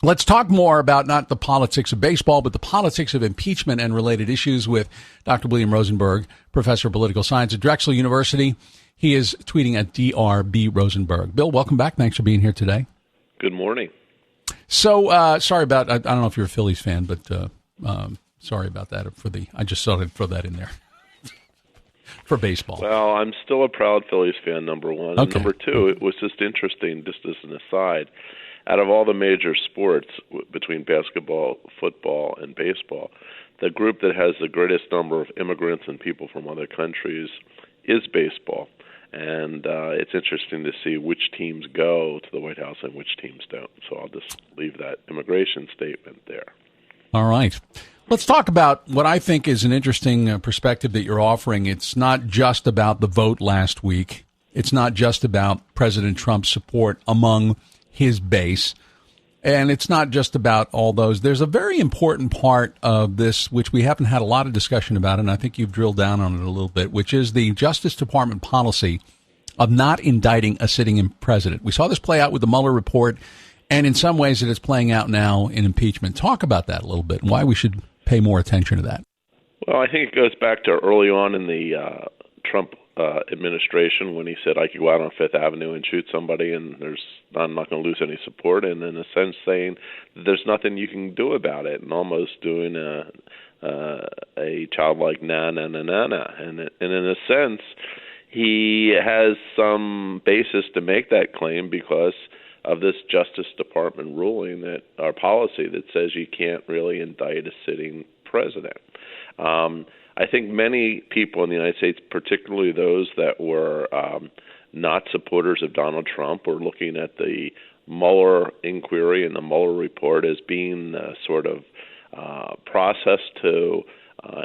Let's talk more about not the politics of baseball, but the politics of impeachment and related issues with Dr. William Rosenberg, professor of political science at Drexel University. He is tweeting at DRB Rosenberg. Bill, welcome back. Thanks for being here today. Good morning. So, sorry about, I don't know if you're a Phillies fan, but sorry about that. I just thought I'd throw that in there for baseball. Well, I'm still a proud Phillies fan, number one. Okay. And number two, it was just interesting, just as an aside, out of all the major sports between basketball, football, and baseball, the group that has the greatest number of immigrants and people from other countries is baseball. And it's interesting to see which teams go to the White House and which teams don't. So I'll just leave that immigration statement there. All right. Let's talk about what I think is an interesting perspective that you're offering. It's not just about the vote last week. It's not just about President Trump's support among his base. And it's not just about all those. There's a very important part of this, which we haven't had a lot of discussion about, and I think you've drilled down on it a little bit, which is the Justice Department policy of not indicting a sitting president. We saw this play out with the Mueller report, and in some ways it is playing out now in impeachment. Talk about that a little bit and why we should pay more attention to that. Well, I think it goes back to early on in the Trump administration when he said I could go out on Fifth Avenue and shoot somebody and I'm not going to lose any support, and in a sense saying there's nothing you can do about it, and almost doing a childlike na na na na na, and in a sense he has some basis to make that claim because of this Justice Department ruling, that our policy that says you can't really indict a sitting president. I think many people in the United States, particularly those that were not supporters of Donald Trump, were looking at the Mueller inquiry and the Mueller report as being a sort of process to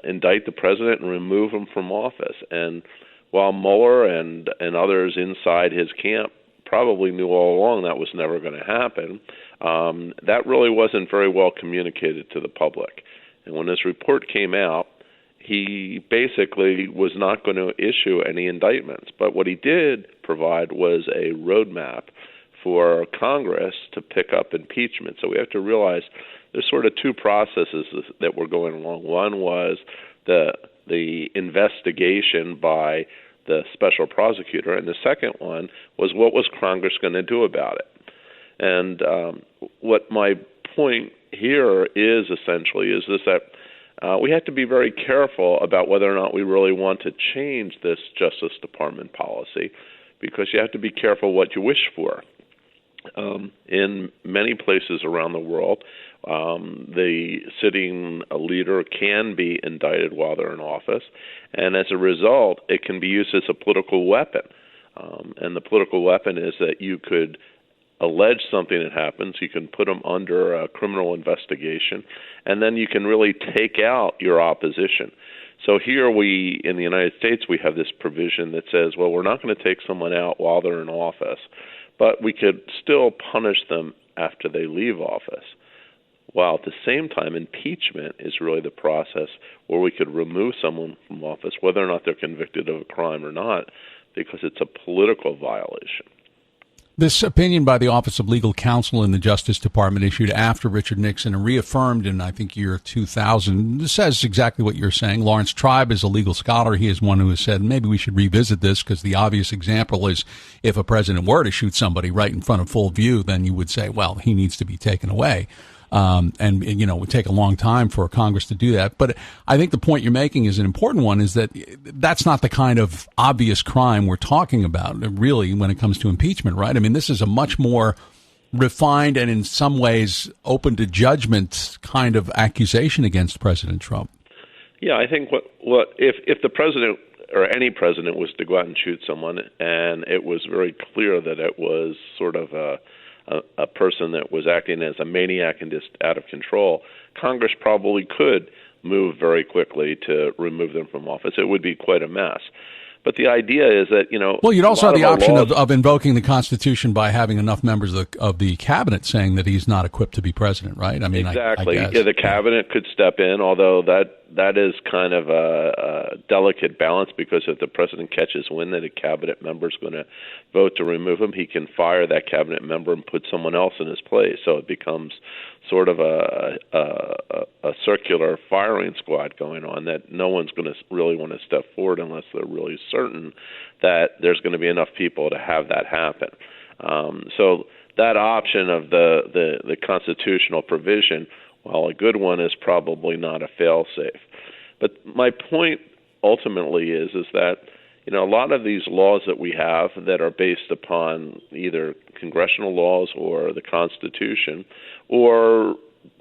indict the president and remove him from office. And while Mueller and others inside his camp probably knew all along that was never going to happen, that really wasn't very well communicated to the public. And when this report came out, he basically was not going to issue any indictments. But what he did provide was a roadmap for Congress to pick up impeachment. So we have to realize there's sort of two processes that were going along. One was the investigation by the special prosecutor, and the second one was what was Congress going to do about it. And what my point here is essentially is this, that we have to be very careful about whether or not we really want to change this Justice Department policy, because you have to be careful what you wish for. In many places around the world, the sitting leader can be indicted while they're in office, and as a result, it can be used as a political weapon. And the political weapon is that you could allege something that happens, you can put them under a criminal investigation, and then you can really take out your opposition. So here in the United States, we have this provision that says, well, we're not going to take someone out while they're in office, but we could still punish them after they leave office. While at the same time, impeachment is really the process where we could remove someone from office, whether or not they're convicted of a crime or not, because it's a political violation. This opinion by the Office of Legal Counsel in the Justice Department, issued after Richard Nixon and reaffirmed in, I think, year 2000, says exactly what you're saying. Lawrence Tribe is a legal scholar. He is one who has said maybe we should revisit this, because the obvious example is if a president were to shoot somebody right in front of full view, then you would say, well, he needs to be taken away. And, you know, it would take a long time for Congress to do that. But I think the point you're making is an important one, is that that's not the kind of obvious crime we're talking about, really, when it comes to impeachment, right? I mean, this is a much more refined and in some ways open to judgment kind of accusation against President Trump. Yeah, I think what if the president or any president was to go out and shoot someone, and it was very clear that it was sort of a person that was acting as a maniac and just out of control, Congress probably could move very quickly to remove them from office. It would be quite a mess. But the idea is that, you know... Well, you'd also have the option of invoking the Constitution by having enough members of the cabinet saying that he's not equipped to be president, right? I mean, exactly. I guess. Yeah, the cabinet could step in, although that that is kind of a delicate balance, because if the president catches wind that a cabinet member is going to vote to remove him, he can fire that cabinet member and put someone else in his place. So it becomes sort of a circular firing squad going on that no one's going to really want to step forward unless they're really certain that there's going to be enough people to have that happen. So that option of the constitutional provision, while a good one, is probably not a fail-safe. But my point ultimately is that, you know, a lot of these laws that we have that are based upon either congressional laws or the Constitution or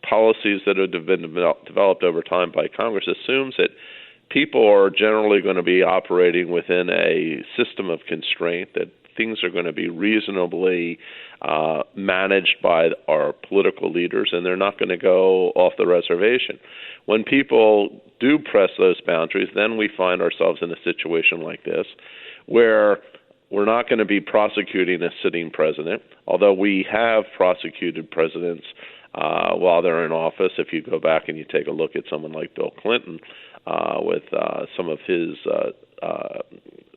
policies that have been developed over time by Congress assumes that people are generally going to be operating within a system of constraint, that things are going to be reasonably managed by our political leaders, and they're not going to go off the reservation. When people do press those boundaries, then we find ourselves in a situation like this, where we're not going to be prosecuting a sitting president, although we have prosecuted presidents while they're in office. If you go back and you take a look at someone like Bill Clinton with some of his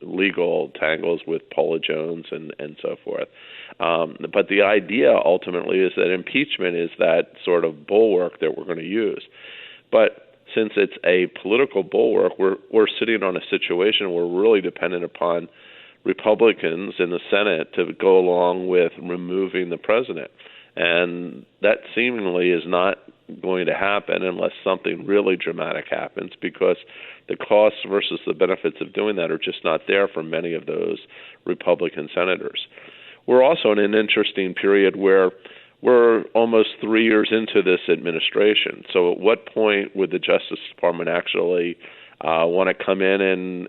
legal tangles with Paula Jones and so forth. But the idea ultimately is that impeachment is that sort of bulwark that we're going to use. But since it's a political bulwark, we're sitting on a situation where we're really dependent upon Republicans in the Senate to go along with removing the president. And that seemingly is not going to happen unless something really dramatic happens, because the costs versus the benefits of doing that are just not there for many of those Republican senators. We're also in an interesting period where we're almost 3 years into this administration. So at what point would the Justice Department actually want to come in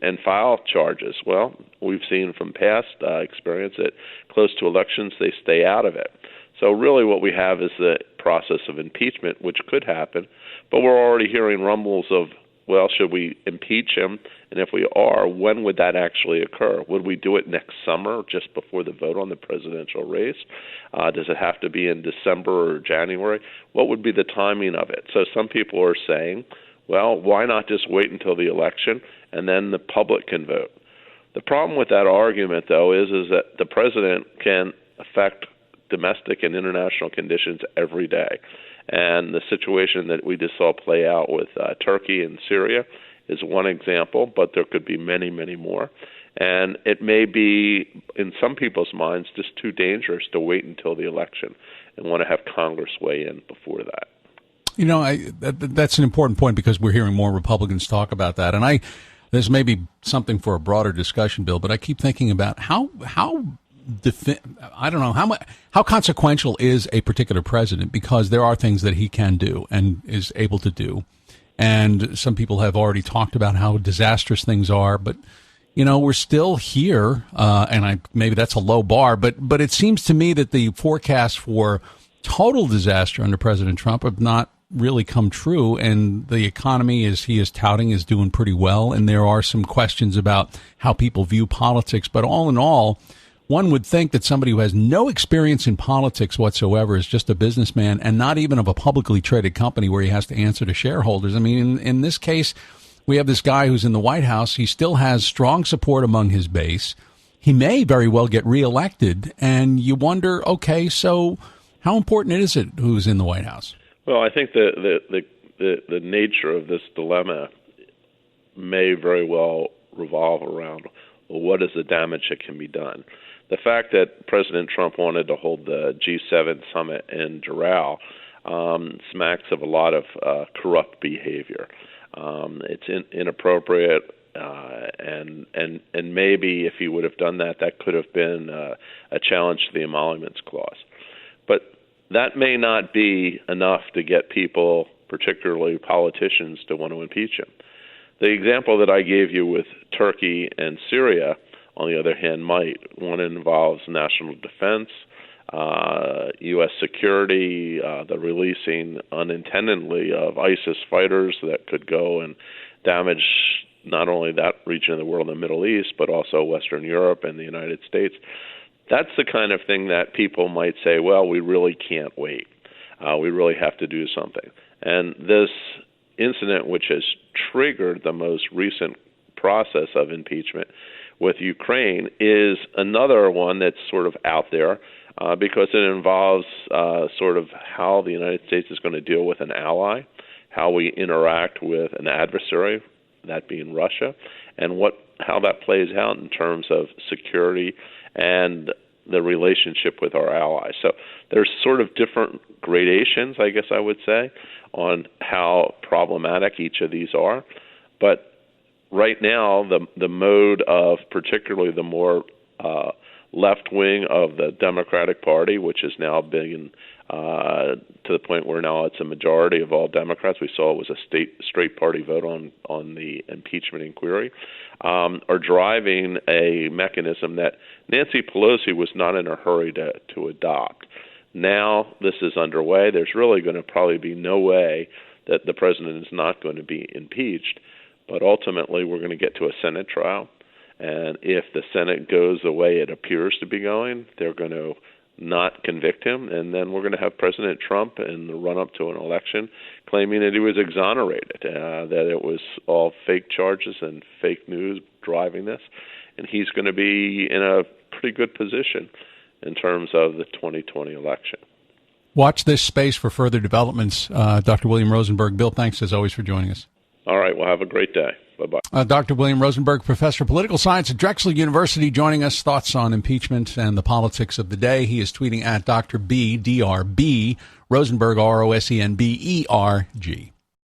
and file charges? Well, we've seen from past experience that close to elections, they stay out of it. So really what we have is the process of impeachment, which could happen, but we're already hearing rumbles of, well, should we impeach him? And if we are, when would that actually occur? Would we do it next summer, just before the vote on the presidential race? Does it have to be in December or January? What would be the timing of it? So some people are saying, well, why not just wait until the election and then the public can vote? The problem with that argument, though, is that the president can affect domestic and international conditions every day. And the situation that we just saw play out with Turkey and Syria is one example, but there could be many, many more. And it may be, in some people's minds, just too dangerous to wait until the election and want to have Congress weigh in before that. You know, that's an important point, because we're hearing more Republicans talk about that. And this may be something for a broader discussion, Bill, but I keep thinking about how consequential is a particular president, because there are things that he can do and is able to do. And some people have already talked about how disastrous things are, but, you know, we're still here. And maybe that's a low bar, but it seems to me that the forecast for total disaster under President Trump have not really come true. And the economy, as he is touting, is doing pretty well. And there are some questions about how people view politics. But all in all, one would think that somebody who has no experience in politics whatsoever, is just a businessman, and not even of a publicly traded company where he has to answer to shareholders. I mean, in this case, we have this guy who's in the White House. He still has strong support among his base. He may very well get reelected. And you wonder, okay, so how important is it who's in the White House? Well, I think the nature of this dilemma may very well revolve around, well, what is the damage that can be done? The fact that President Trump wanted to hold the G7 summit in Doral smacks of a lot of corrupt behavior. It's inappropriate, and maybe if he would have done that, that could have been a challenge to the Emoluments Clause. But that may not be enough to get people, particularly politicians, to want to impeach him. The example that I gave you with Turkey and Syria, on the other hand, might. One involves national defense, U.S. security, the releasing unintendedly of ISIS fighters that could go and damage not only that region of the world in the Middle East, but also Western Europe and the United States. That's the kind of thing that people might say, well, we really can't wait. We really have to do something. And this incident which has triggered the most recent process of impeachment with Ukraine is another one that's sort of out there because it involves sort of how the United States is going to deal with an ally, how we interact with an adversary, that being Russia, and how that plays out in terms of security and the relationship with our allies. So there's sort of different gradations, I guess I would say, on how problematic each of these are. But right now, the mode of particularly the more left wing of the Democratic Party, which has now been to the point where now it's a majority of all Democrats. We saw it was a straight party vote on the impeachment inquiry, are driving a mechanism that Nancy Pelosi was not in a hurry to adopt. Now this is underway. There's really going to probably be no way that the president is not going to be impeached, but ultimately we're going to get to a Senate trial. And if the Senate goes the way it appears to be going, they're going to not convict him, and then we're going to have President Trump in the run-up to an election claiming that he was exonerated, that it was all fake charges and fake news driving this, and he's going to be in a pretty good position in terms of the 2020 election. Watch this space for further developments. Dr. William Rosenberg. Bill, thanks as always for joining us. All right, well, have a great day. Bye-bye. Dr. William Rosenberg, professor of political science at Drexel University, joining us. Thoughts on impeachment and the politics of the day. He is tweeting at Dr. B, D-R-B, Rosenberg, R-O-S-E-N-B-E-R-G.